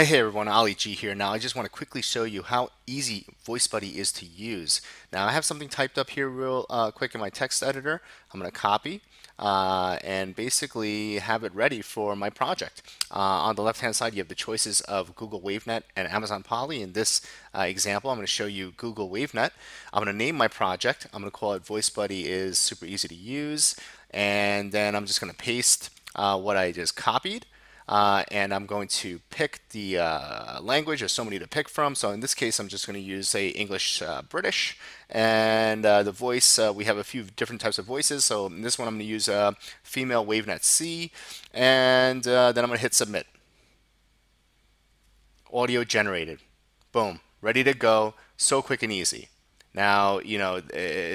Hey everyone, Ali G here. Now I just want to quickly show you how easy VoiceBuddy is to use. Now I have something typed up here real quick in my text editor. I'm going to copy and basically have it ready for my project. On the left hand side you have the choices of Google WaveNet and Amazon Poly. In this example I'm going to show you Google WaveNet. I'm going to name my project. I'm going to call it VoiceBuddy is super easy to use, and then I'm just going to paste what I just copied. And I'm going to pick the language. There's so many to pick from. So in this case, I'm just going to use, say, English British. And the voice, we have a few different types of voices. So in this one, I'm going to use female WaveNet C. And then I'm going to hit submit. Audio generated. Boom. Ready to go. So quick and easy. Now,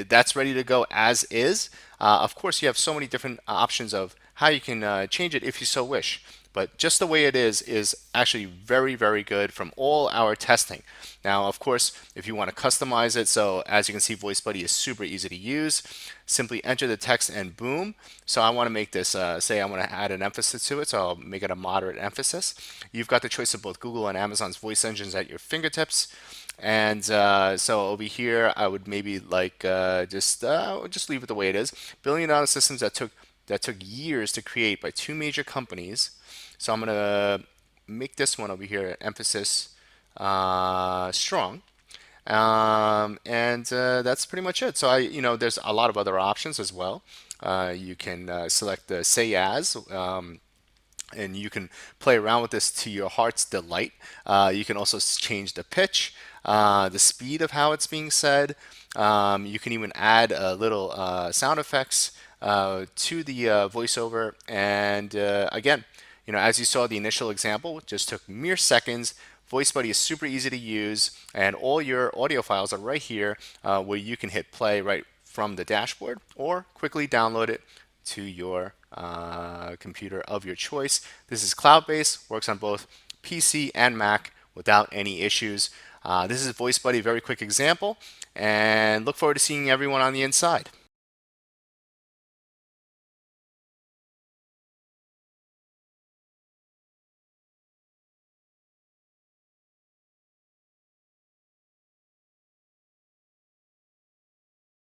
that's ready to go as is. Of course, you have so many different options of how you can change it if you so wish. But just the way it is actually very, very good from all our testing. Now, of course, if you want to customize it, so as you can see, VoiceBuddy is super easy to use. Simply enter the text and boom. So I want to make this, say I want to add an emphasis to it, so I'll make it a moderate emphasis. You've got the choice of both Google and Amazon's voice engines at your fingertips. And so over here, I would maybe like just leave it the way it is. $1 billion systems that took years to create by two major companies. So I'm going to make this one over here emphasis strong. And that's pretty much it. So there's a lot of other options as well. You can select the say as. And you can play around with this to your heart's delight. You can also change the pitch, the speed of how it's being said. You can even add a little sound effects to the voiceover. And again, as you saw, the initial example just took mere seconds. VoiceBuddy is super easy to use, and all your audio files are right here where you can hit play right from the dashboard or quickly download it to your computer of your choice. This is cloud-based, works on both PC and Mac without any issues. This is VoiceBuddy, very quick example, and look forward to seeing everyone on the inside.